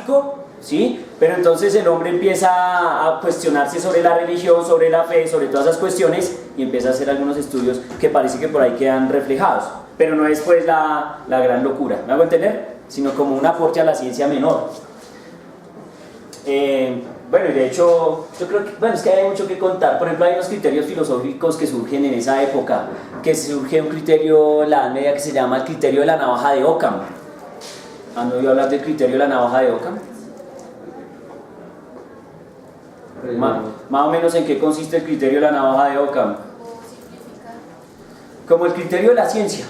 práctico, ¿sí? Pero entonces el hombre empieza a cuestionarse sobre la religión, sobre la fe, sobre todas esas cuestiones y empieza a hacer algunos estudios que parece que por ahí quedan reflejados, pero no es pues la gran locura, ¿me hago entender? Sino como un aporte a la ciencia menor. Bueno, y de hecho, yo creo que, bueno, es que hay mucho que contar. Por ejemplo, hay unos criterios filosóficos que surgen en esa época, que surge un criterio en la Edad Media que se llama el criterio de la navaja de Occam. ¿Han oído hablar del criterio de la navaja de Occam? Más o menos en qué consiste el criterio de la navaja de Occam. Como el criterio de la ciencia,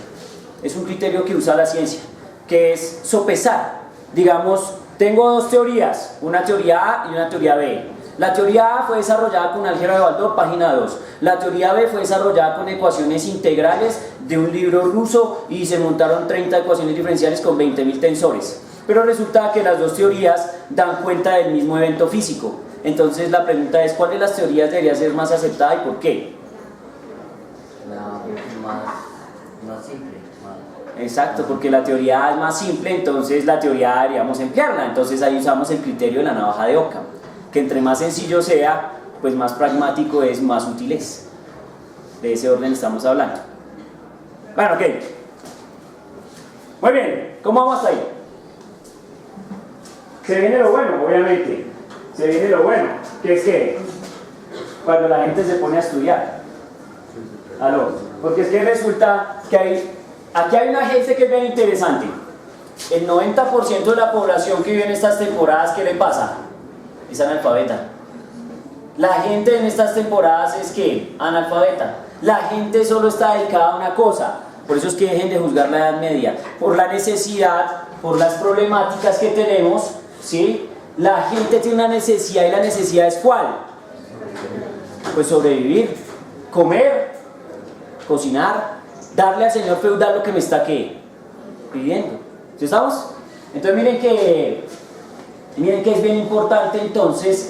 es un criterio que usa la ciencia, que es sopesar, digamos, tengo dos teorías, una teoría A y una teoría B. La teoría A fue desarrollada con álgebra de Baldor, página 2. La teoría B fue desarrollada con ecuaciones integrales de un libro ruso y se montaron 30 ecuaciones diferenciales con 20.000 tensores. Pero resulta que las dos teorías dan cuenta del mismo evento físico. Entonces la pregunta es, ¿cuál de las teorías debería ser más aceptada y por qué? Más simple. Exacto, porque la teoría A es más simple, entonces la teoría A deberíamos emplearla. Entonces ahí usamos el criterio de la navaja de Occam, que entre más sencillo sea, pues más pragmático es, más útil es. De ese orden estamos hablando. Bueno, ok. Muy bien, ¿cómo vamos hasta ahí? Se viene lo bueno, obviamente. Se viene lo bueno, que es que cuando la gente se pone a estudiar. ¿Aló? Porque es que resulta que aquí hay una agencia que es bien interesante. El 90% de la población que vive en estas temporadas, ¿qué le pasa? Es analfabeta. La gente en estas temporadas es ¿qué? Analfabeta. La gente solo está dedicada a una cosa. Por eso es que dejen de juzgar la Edad Media. Por la necesidad, por las problemáticas que tenemos, ¿sí? La gente tiene una necesidad y la necesidad es ¿cuál? Pues sobrevivir, comer, cocinar, darle al señor feudal lo que me está ¿qué? Pidiendo. ¿Sí estamos? Entonces miren que es bien importante entonces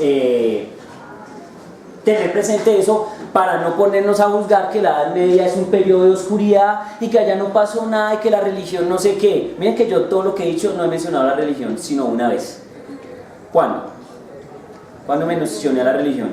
tener presente eso para no ponernos a juzgar que la Edad Media es un periodo de oscuridad y que allá no pasó nada y que la religión no sé qué. Miren que yo todo lo que he dicho no he mencionado la religión sino una vez. ¿Cuándo? ¿Cuándo mencioné a la religión?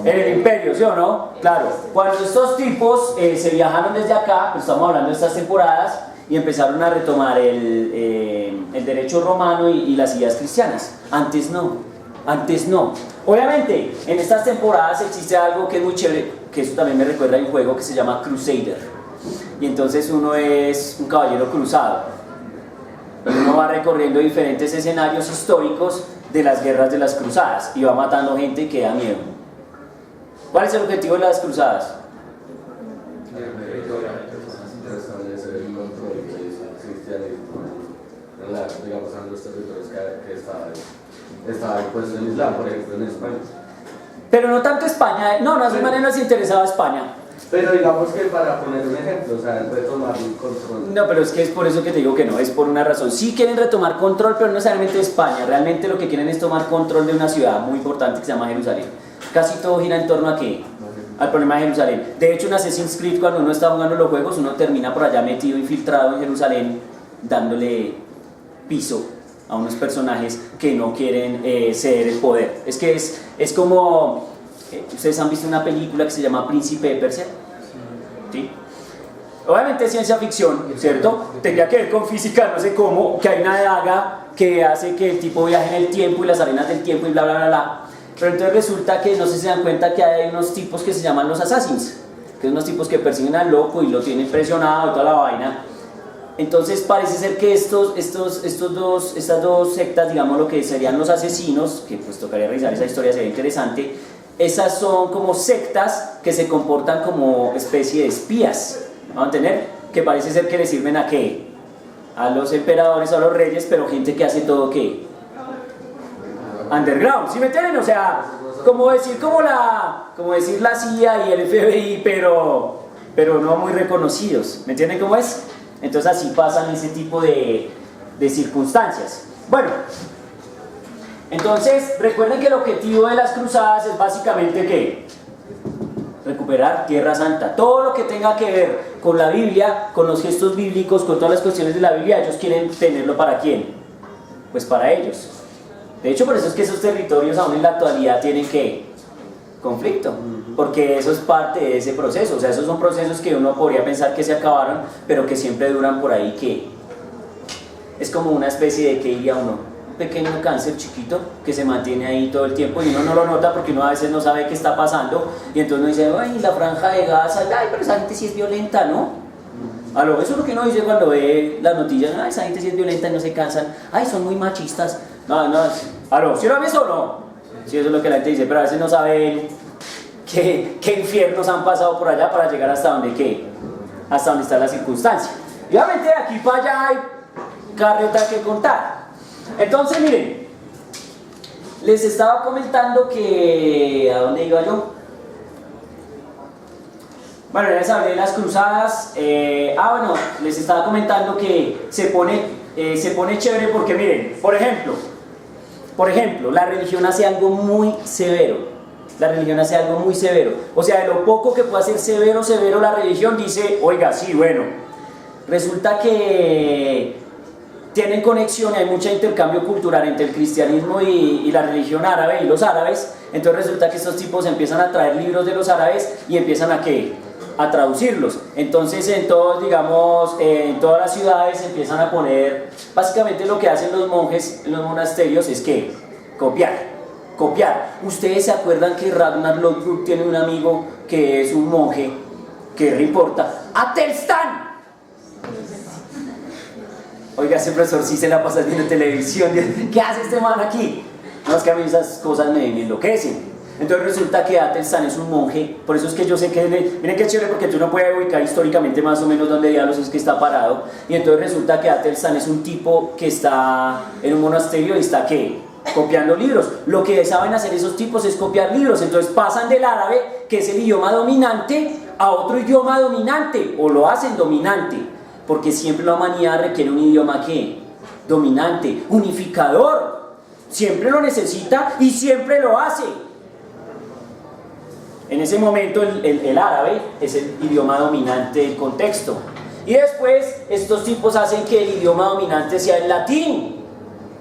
En el imperio, ¿sí o no? Claro, cuando estos tipos se viajaron desde acá, pues estamos hablando de estas temporadas, y empezaron a retomar el derecho romano y las ideas cristianas. Antes no. Obviamente, en estas temporadas existe algo que es muy chévere, que eso también me recuerda a un juego que se llama Crusader. Y entonces uno es un caballero cruzado. Y uno va recorriendo diferentes escenarios históricos de las guerras de las cruzadas y va matando gente que da miedo. ¿Cuál es el objetivo de las cruzadas? Establecer el control del cristianismo digamos, en los territorios que estaba impuesto el Islam, por ejemplo, en España. Pero no tanto España, no de manera no se interesaba España. Pero digamos que para poner un ejemplo, o sea, retomar el control. No, pero es que es por eso que te digo que no, es por una razón. Sí quieren retomar control, pero no necesariamente España. Realmente lo que quieren es tomar control de una ciudad muy importante que se llama Jerusalén. Casi todo gira en torno a ¿qué? Al problema de Jerusalén. De hecho, en Assassin's Creed, cuando uno está jugando los juegos, uno termina por allá metido, infiltrado en Jerusalén, dándole piso a unos personajes que no quieren ceder el poder. Es que es como... ¿Ustedes han visto una película que se llama Príncipe de Persia? ¿Sí? Obviamente es ciencia ficción, ¿cierto? Tendría que ver con física, no sé cómo, que hay una daga que hace que el tipo viaje en el tiempo y las arenas del tiempo y bla bla bla bla. Pero entonces resulta que no sé si se dan cuenta que hay unos tipos que se llaman los assassins, que son unos tipos que persiguen al loco y lo tienen presionado y toda la vaina. Entonces parece ser que estas dos sectas, digamos lo que serían los asesinos, que pues tocaría revisar esa historia, sería interesante. Esas son como sectas que se comportan como especie de espías, ¿vamos a entender? Que parece ser que le sirven a ¿qué? A los emperadores, a los reyes, pero gente que hace todo ¿qué? Underground, ¿sí me entienden? O sea, como decir la CIA y el FBI, pero no muy reconocidos, ¿me entienden cómo es? Entonces así pasan ese tipo de circunstancias. Bueno, entonces recuerden que el objetivo de las cruzadas es básicamente ¿qué? Recuperar Tierra Santa. Todo lo que tenga que ver con la Biblia, con los gestos bíblicos, con todas las cuestiones de la Biblia, ellos quieren tenerlo ¿para quién? pues para ellos. De hecho, por eso es que esos territorios aún en la actualidad tienen que conflicto, porque eso es parte de ese proceso. O sea, esos son procesos que uno podría pensar que se acabaron, pero que siempre duran por ahí, que es como una especie de, que diría uno, un pequeño cáncer chiquito que se mantiene ahí todo el tiempo y uno no lo nota porque uno a veces no sabe qué está pasando, y entonces uno dice, ay, la franja de Gaza, ay, pero esa gente sí es violenta, ¿no? Eso es lo que uno dice cuando ve las noticias, ay, esa gente sí es violenta y no se cansan, ay, son muy machistas. ¿Sí lo ves o no? Sí, eso es lo que la gente dice, pero a veces no saben qué infiernos han pasado por allá para llegar hasta donde está la circunstancia. Y obviamente de aquí para allá hay carreta que contar. Entonces, miren, les estaba comentando que... ¿A dónde iba yo? Bueno, les hablé de las cruzadas. Les estaba comentando que se pone chévere porque, miren, por ejemplo, la religión hace algo muy severo. La religión hace algo muy severo. O sea, de lo poco que puede hacer severo la religión, dice, oiga, sí, bueno, resulta que tienen conexión, hay mucho intercambio cultural entre el cristianismo y la religión árabe y los árabes. Entonces resulta que estos tipos empiezan a traer libros de los árabes y empiezan a traducirlos. Entonces en todas las ciudades empiezan a poner, básicamente lo que hacen los monjes en los monasterios es que copiar. Ustedes se acuerdan que Ragnar Lothbrok tiene un amigo que es un monje, que reporta Atelstan. Oiga, ese profesor sí se la pasa viendo televisión. ¿Qué hace este man aquí? No, es que a mí esas cosas me enloquecen. Entonces resulta que Atelstan es un monje, por eso es que yo sé que, miren qué chévere, porque tú no puedes ubicar históricamente más o menos dónde diablos es que está parado, y entonces resulta que Atelstan es un tipo que está en un monasterio y está, ¿qué? Copiando libros. Lo que saben hacer esos tipos es copiar libros, entonces pasan del árabe, que es el idioma dominante, a otro idioma dominante, o lo hacen dominante, porque siempre la humanidad requiere un idioma, ¿qué? Dominante, unificador, siempre lo necesita y siempre lo hace. En ese momento el árabe es el idioma dominante del contexto. Y después estos tipos hacen que el idioma dominante sea el latín.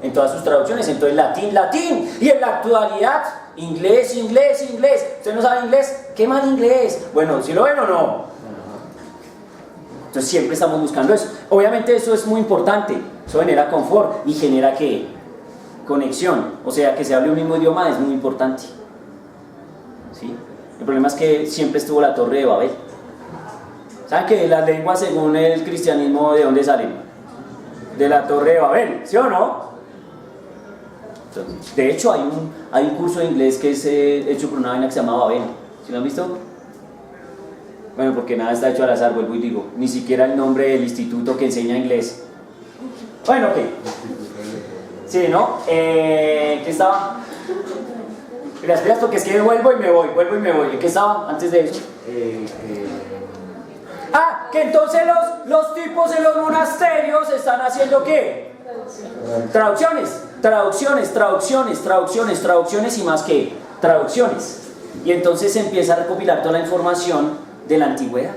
En todas sus traducciones, entonces latín. Y en la actualidad, inglés. ¿Usted no sabe inglés? ¿Qué mal inglés? Bueno, ¿sí lo ven o no? Entonces siempre estamos buscando eso. Obviamente eso es muy importante. Eso genera confort y genera ¿qué? Conexión. O sea, que se hable un mismo idioma es muy importante. ¿Sí? El problema es que siempre estuvo la Torre de Babel. ¿Saben que las lenguas según el cristianismo de dónde salen? De la Torre de Babel, ¿sí o no? De hecho hay un curso de inglés que es hecho por una vaina que se llama Babel. ¿Sí lo han visto? Bueno, porque nada está hecho al azar, vuelvo y digo. Ni siquiera el nombre del instituto que enseña inglés. Bueno, ok. Sí, ¿no? ¿Qué estaba? Esperas porque es que vuelvo y me voy. ¿En qué estaba antes de eso? Que entonces los tipos en los monasterios están haciendo ¿qué? Traducciones y más que traducciones. Y entonces se empieza a recopilar toda la información de la antigüedad.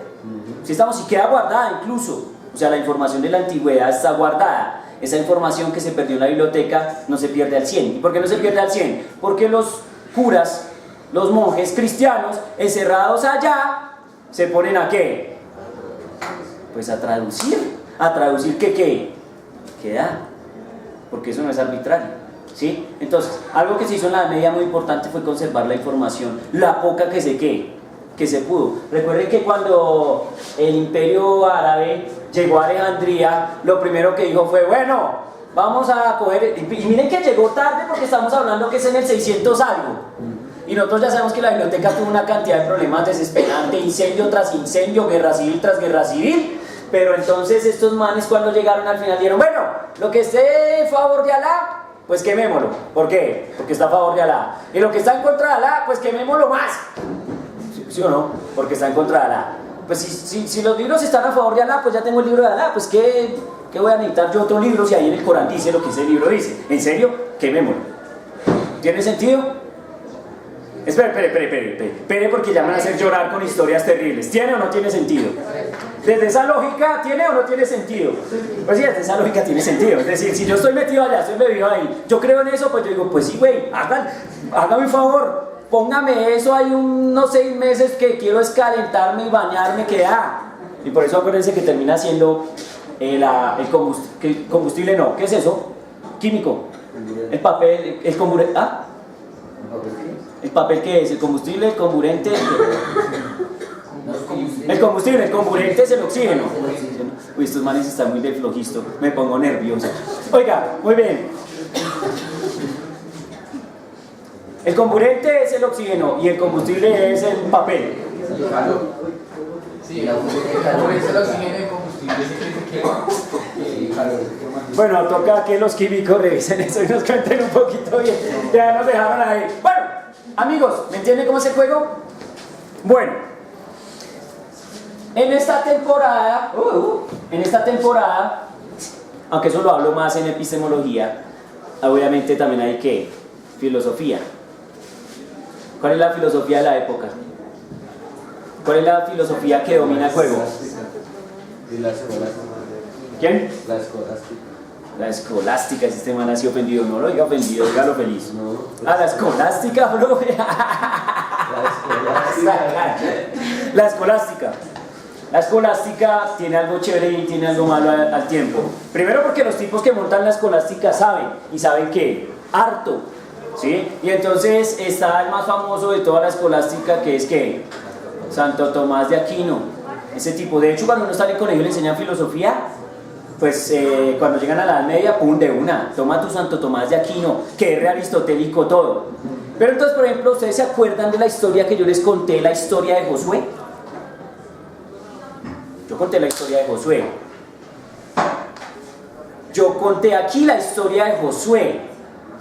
Si queda guardada incluso. O sea, la información de la antigüedad está guardada. Esa información que se perdió en la biblioteca no se pierde al 100. ¿Y por qué no se pierde al 100? Porque los curas, los monjes cristianos, encerrados allá, se ponen ¿a qué? Pues a traducir. ¿A traducir qué? ¿Qué da? Porque eso no es arbitrario, ¿sí? Entonces, algo que se hizo en la Edad Media muy importante fue conservar la información, la poca que se pudo. Recuerden que cuando el imperio árabe llegó a Alejandría, lo primero que dijo fue, bueno, vamos a coger, y miren que llegó tarde porque estamos hablando que es en el 600 algo, y nosotros ya sabemos que la biblioteca tuvo una cantidad de problemas desesperantes, incendio tras incendio, guerra civil tras guerra civil. Pero entonces estos manes cuando llegaron al final dijeron, bueno, lo que esté a favor de Alá, pues quemémoslo. ¿Por qué? Porque está a favor de Alá. Y lo que está en contra de Alá, pues quemémoslo más. ¿Sí o no? Porque está en contra de Alá. Pues si los libros están a favor de Alá, pues ya tengo el libro de Alá, pues ¿qué voy a necesitar yo otro libro si ahí en el Corán dice lo que ese libro dice? ¿En serio? Quemémoslo. ¿Tiene sentido? Espere porque ya me van a hacer llorar con historias terribles. ¿Tiene o no tiene sentido? Desde esa lógica, ¿tiene o no tiene sentido? Pues sí, desde esa lógica tiene sentido. Es decir, si yo estoy metido allá, estoy metido ahí, yo creo en eso, pues yo digo, pues sí, güey, hágame un favor, póngame eso ahí unos 6 meses que quiero escalentarme y bañarme, que Y por eso acuérdense que termina siendo el combustible, no, ¿qué es eso? Químico. El papel, el comburente, ¿el papel qué es? ¿El combustible, el comburente? El combustible, el comburente es el oxígeno. Uy, estos manes están muy de flojisto, me pongo nervioso. Oiga, muy bien. El comburente es el oxígeno y el combustible es el papel. Sí, por eso el oxígeno y el combustible se calor. Bueno, toca que los químicos revisen eso y nos cuenten un poquito bien. Ya nos dejaron ahí. Bueno, amigos, ¿me entienden cómo es el juego? Bueno, en esta temporada, aunque eso lo hablo más en epistemología, obviamente también hay que filosofía. ¿Cuál es la filosofía de la época? ¿Cuál es la filosofía que domina el juego? Y la escolástica. ¿Quién? La escolástica. La escolástica, ese sistema nació ofendido. No lo diga ofendido, dígalo feliz. No. La escolástica, bro. La escolástica. La escolástica tiene algo chévere y tiene algo malo al tiempo. Primero porque los tipos que montan la escolástica saben, y saben que harto, ¿sí? Y entonces está el más famoso de toda la escolástica, que es que Santo Tomás de Aquino. Ese tipo, de hecho, cuando uno está en el colegio le enseñan filosofía, pues cuando llegan a la Edad Media, pum, de una, toma tu Santo Tomás de Aquino, que es re aristotélico todo. Pero entonces, por ejemplo, ¿ustedes se acuerdan de la historia que yo les conté, la historia de Josué? Yo conté la historia de Josué. Yo conté aquí la historia de Josué.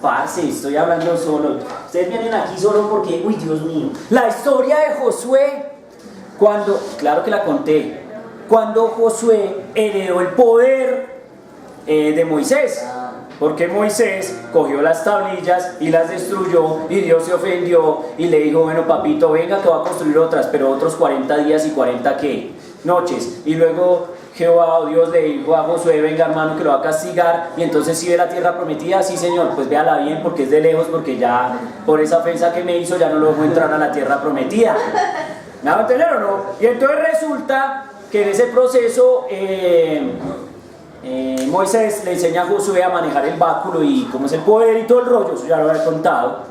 Parce, estoy hablando solo. Ustedes vienen aquí solo porque, uy, Dios mío. La historia de Josué, claro que la conté, cuando Josué heredó el poder de Moisés. Porque Moisés cogió las tablillas y las destruyó y Dios se ofendió y le dijo, bueno papito, venga que va a construir otras, pero otros 40 días y 40 ¿qué? Noches. Y luego Jehová o Dios le dijo a Josué, venga hermano que lo va a castigar, y entonces si ve la tierra prometida, sí señor, pues véala bien porque es de lejos, porque ya por esa ofensa que me hizo ya no lo dejo entrar a la tierra prometida. ¿Me va a entender o no? Y entonces resulta que en ese proceso Moisés le enseña a Josué a manejar el báculo y cómo es el poder y todo el rollo, eso ya lo había contado,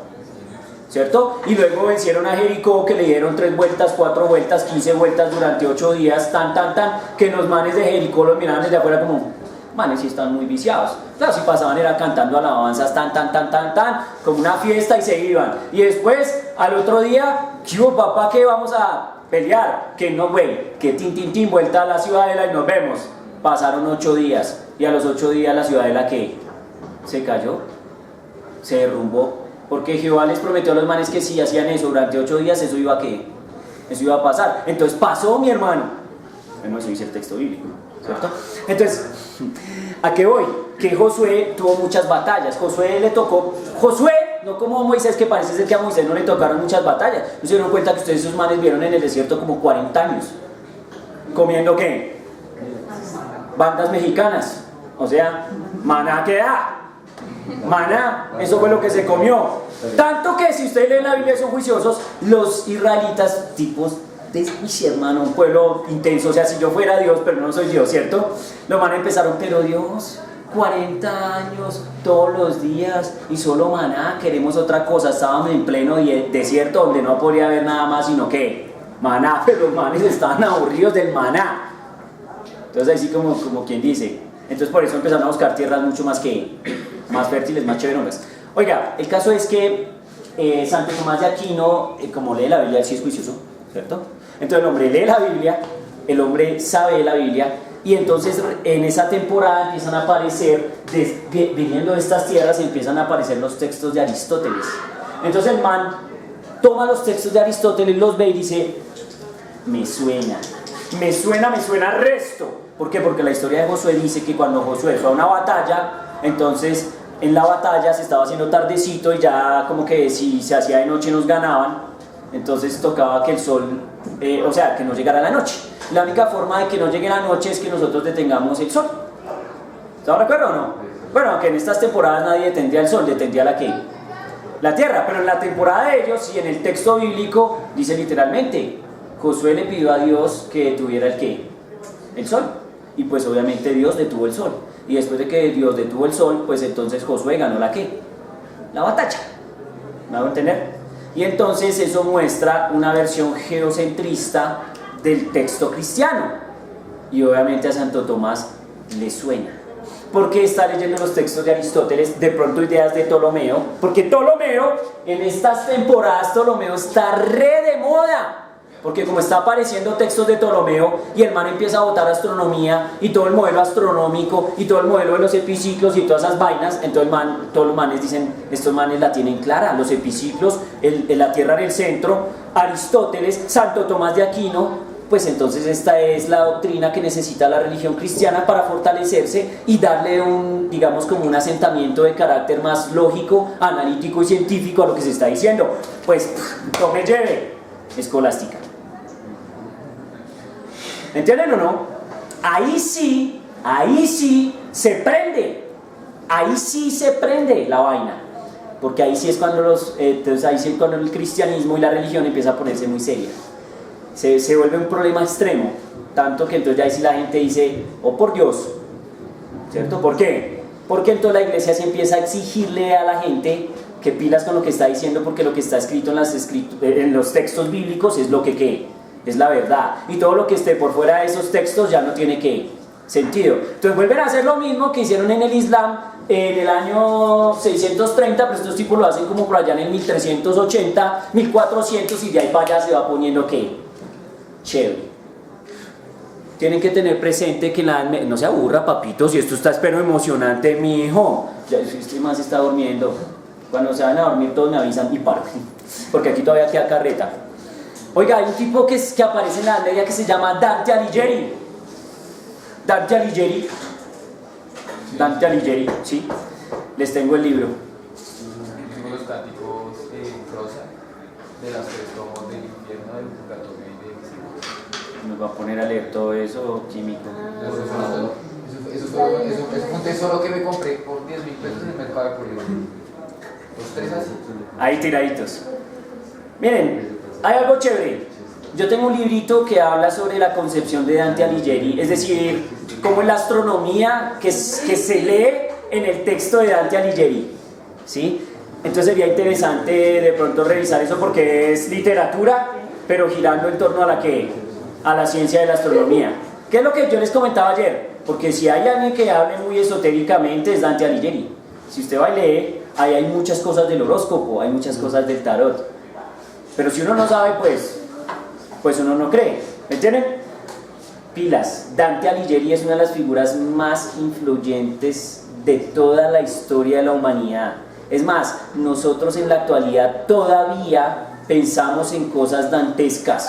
¿cierto? Y luego vencieron a Jericó, que le dieron 3 vueltas, 4 vueltas, 15 vueltas durante 8 días, que los manes de Jericó los miraban desde afuera como, manes sí están muy viciados. Claro, si pasaban era cantando alabanzas, como una fiesta y se iban. Y después, al otro día, ¿qué hubo papá que vamos a pelear? Que no, güey, que tin, vuelta a la ciudadela y nos vemos. Pasaron 8 días y a los 8 días la ciudadela ¿qué? Se cayó, se derrumbó, porque Jehová les prometió a los manes que si hacían eso durante 8 días, eso iba a ¿qué? Eso iba a pasar. Entonces pasó, mi hermano. Bueno, eso dice el texto bíblico, ¿cierto? Entonces, ¿a qué voy? Que Josué tuvo muchas batallas. Josué, no como Moisés, que parece ser que a Moisés no le tocaron muchas batallas. ¿No se dieron cuenta que ustedes esos manes vieron en el desierto como 40 años? ¿Comiendo qué? Bandas mexicanas, o sea, maná que da, maná, eso fue lo que se comió. Tanto que si ustedes leen la Biblia son juiciosos, los israelitas, tipos de hermano, un pueblo intenso, o sea, si yo fuera Dios, pero no soy Dios, ¿cierto? Los maná empezaron, pero Dios, 40 años, todos los días, y solo maná, queremos otra cosa, estábamos en pleno desierto donde no podía haber nada más, sino que maná, pero los manes estaban aburridos del maná. Entonces así como quien dice, entonces por eso empezaron a buscar tierras mucho más fértiles, más chéveronas. Oiga, el caso es que Santo Tomás de Aquino, como lee la Biblia, él sí es juicioso, ¿cierto? Entonces el hombre lee la Biblia, el hombre sabe de la Biblia, y entonces en esa temporada empiezan a aparecer, viniendo de estas tierras, empiezan a aparecer los textos de Aristóteles. Entonces el man toma los textos de Aristóteles, los ve y dice, me suena resto. ¿Por qué? Porque la historia de Josué dice que cuando Josué fue a una batalla, entonces en la batalla se estaba haciendo tardecito y ya como que si se hacía de noche nos ganaban. entonces tocaba que el sol, o sea, que no llegara la noche. La única forma de que no llegue la noche es que nosotros detengamos el sol. ¿Estamos de acuerdo o no? Bueno, aunque en estas temporadas nadie detendría el sol, detendría la ¿qué? La tierra, pero en la temporada de ellos y en el texto bíblico dice literalmente, Josué le pidió a Dios que detuviera el ¿qué? El sol. Y pues obviamente Dios detuvo el sol. Y después de que Dios detuvo el sol, pues entonces Josué ganó la ¿qué? La batalla. ¿Me hago entender? Y entonces eso muestra una versión geocentrista del texto cristiano. Y obviamente a Santo Tomás le suena. Porque está leyendo los textos de Aristóteles, de pronto ideas de Ptolomeo, porque Ptolomeo, en estas temporadas Ptolomeo está re de moda. Porque como está apareciendo textos de Ptolomeo y el man empieza a botar astronomía y todo el modelo astronómico y todo el modelo de los epiciclos y todas esas vainas, entonces todos los manes dicen, estos manes la tienen clara, los epiciclos, la Tierra en el centro, Aristóteles, Santo Tomás de Aquino, pues entonces esta es la doctrina que necesita la religión cristiana para fortalecerse y darle un, digamos, como un asentamiento de carácter más lógico, analítico y científico a lo que se está diciendo. Pues, tome lleve, escolástica. ¿Entienden o no? Ahí sí se prende. Ahí sí se prende la vaina. Porque ahí sí es cuando entonces ahí sí es cuando el cristianismo y la religión empieza a ponerse muy seria. Se vuelve un problema extremo. Tanto que entonces ya ahí sí la gente dice, oh por Dios. ¿Cierto? ¿Por qué? Porque entonces la iglesia se empieza a exigirle a la gente que pilas con lo que está diciendo, porque lo que está escrito en los textos bíblicos es lo que ¿qué? Es la verdad, y todo lo que esté por fuera de esos textos ya no tiene ¿qué? Sentido. Entonces vuelven a hacer lo mismo que hicieron en el Islam en el año 630, pero estos tipos lo hacen como por allá en el 1380, 1400, y de ahí para allá se va poniendo ¿qué? Chévere. Tienen que tener presente que no se aburra, papito, si esto está espero emocionante, mi hijo. Ya este más está durmiendo. Cuando se van a dormir todos me avisan y paro, porque aquí todavía queda carreta. Oiga, hay un tipo que aparece en la media que se llama Dante Alighieri. Dante Alighieri. Dante Alighieri, sí. Les tengo el libro. Los cánticos en prosa de las tres tomos del infierno, del purgatorio y del cielo. Nos va a poner a leer todo eso, químico. Eso fue un tesoro que me compré por 10.000 pesos en el mercado de Puebla. Los tres así. Ahí tiraditos. Miren, hay algo chévere. Yo tengo un librito que habla sobre la concepción de Dante Alighieri, es decir, cómo es la astronomía que se lee en el texto de Dante Alighieri, ¿sí? Entonces sería interesante de pronto revisar eso porque es literatura, pero girando en torno a la ciencia de la astronomía. ¿Qué es lo que yo les comentaba ayer? Porque si hay alguien que hable muy esotéricamente es Dante Alighieri. Si usted va y lee, ahí hay muchas cosas del horóscopo, hay muchas cosas del tarot. Pero si uno no sabe, pues uno no cree. ¿Me entienden? Pilas. Dante Alighieri es una de las figuras más influyentes de toda la historia de la humanidad. Es más, nosotros en la actualidad todavía pensamos en cosas dantescas,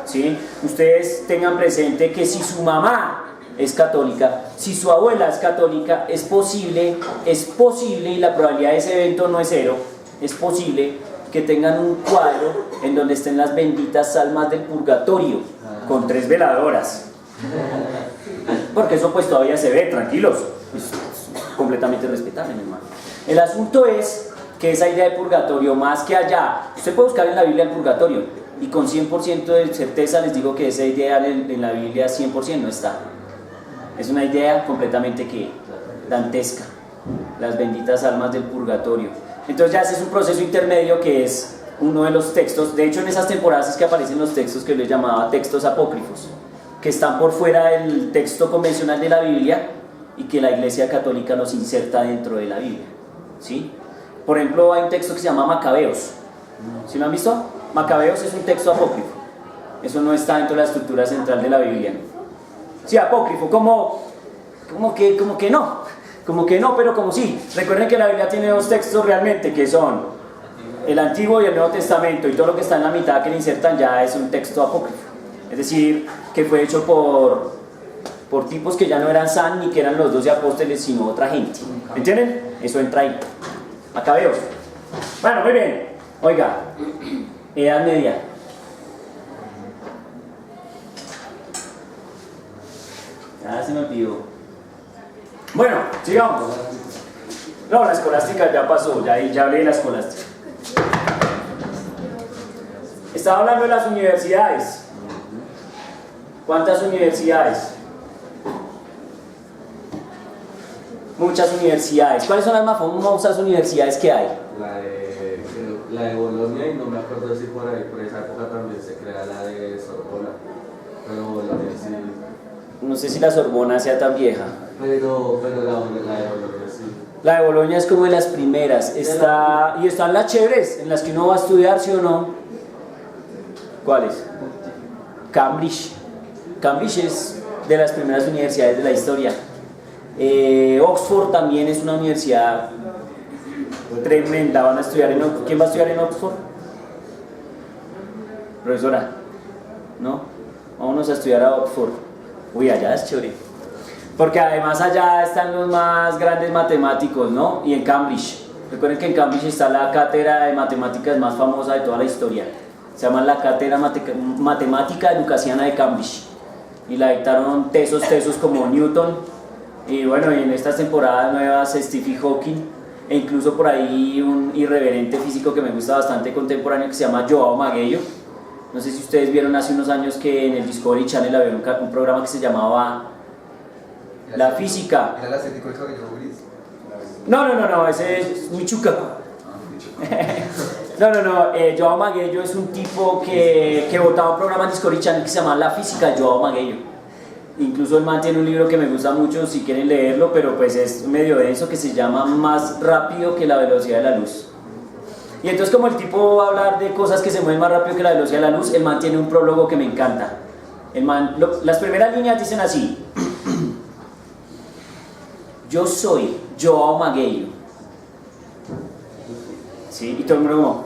¿sí? Ustedes tengan presente que si su mamá es católica, si su abuela es católica, es posible, y la probabilidad de ese evento no es cero, es posible que tengan un cuadro en donde estén las benditas almas del purgatorio, con 3 veladoras. Porque eso pues todavía se ve, tranquilos, es completamente respetable, mi hermano. El asunto es que esa idea de purgatorio, más que allá, usted puede buscar en la Biblia el purgatorio, y con 100% de certeza les digo que esa idea en la Biblia 100% no está. Es una idea completamente dantesca, las benditas almas del purgatorio. Entonces ya ese es un proceso intermedio que es uno de los textos. De hecho, en esas temporadas es que aparecen los textos que yo les llamaba textos apócrifos, que están por fuera del texto convencional de la Biblia y que la Iglesia Católica los inserta dentro de la Biblia, ¿sí? Por ejemplo, hay un texto que se llama Macabeos. ¿Sí lo han visto? Macabeos es un texto apócrifo. Eso no está dentro de la estructura central de la Biblia. Sí, apócrifo, como que no, pero como sí. Recuerden que la Biblia tiene 2 textos realmente, que son el Antiguo y el Nuevo Testamento, y todo lo que está en la mitad que le insertan ya es un texto apócrifo. Es decir, que fue hecho por tipos que ya no eran San ni que eran los 12 apóstoles, sino otra gente. ¿Entienden? Eso entra ahí. Macabeos. Bueno, muy bien. Oiga, Edad media. Ah, se me olvidó. Bueno, sigamos. No, la escolástica ya pasó, ya hablé de la escolástica. Estaba hablando de las universidades. ¿Cuántas universidades? Muchas universidades. ¿Cuáles son las más famosas universidades que hay? La de Bolonia, y no me acuerdo si por ahí, por esa época también se crea la de Sorbona. Pero Bolonia sí. No sé si la Sorbona sea tan vieja. Pero la de Bolonia sí. La de Bolonia es como de las primeras. Y están las chéveres, en las que uno va a estudiar, ¿sí o no? ¿Cuáles? Cambridge. Cambridge es de las primeras universidades de la historia. Oxford también es una universidad tremenda. Van a estudiar en Oxford. ¿Quién va a estudiar en Oxford? Profesora, ¿no? Vámonos a estudiar a Oxford. Uy, allá es chévere. Porque además allá están los más grandes matemáticos, ¿no? Y en Cambridge. Recuerden que en Cambridge está la cátedra de matemáticas más famosa de toda la historia. Se llama la Cátedra Matemática Lucasiana de Cambridge. Y la dictaron tesos como Newton. Y bueno, y en estas temporadas nuevas Stephen Hawking. E incluso por ahí un irreverente físico que me gusta bastante contemporáneo que se llama Joao Magueyo. No sé si ustedes vieron hace unos años que en el Discovery Channel había un programa que se llamaba La Física. ¿Era el ascético el cabello gris? No, ese es Michuca. No, Joao Magueyo es un tipo que votaba un programa en Discovery Channel que se llama La Física, Joao Magueyo. Incluso el man tiene un libro que me gusta mucho si quieren leerlo, pero pues es medio denso, que se llama Más rápido que la velocidad de la luz. Y entonces como el tipo va a hablar de cosas que se mueven más rápido que la velocidad de la luz, el man tiene un prólogo que me encanta. Las primeras líneas dicen así: yo soy Joao Magueyo. ¿Sí? Y todo el mundo como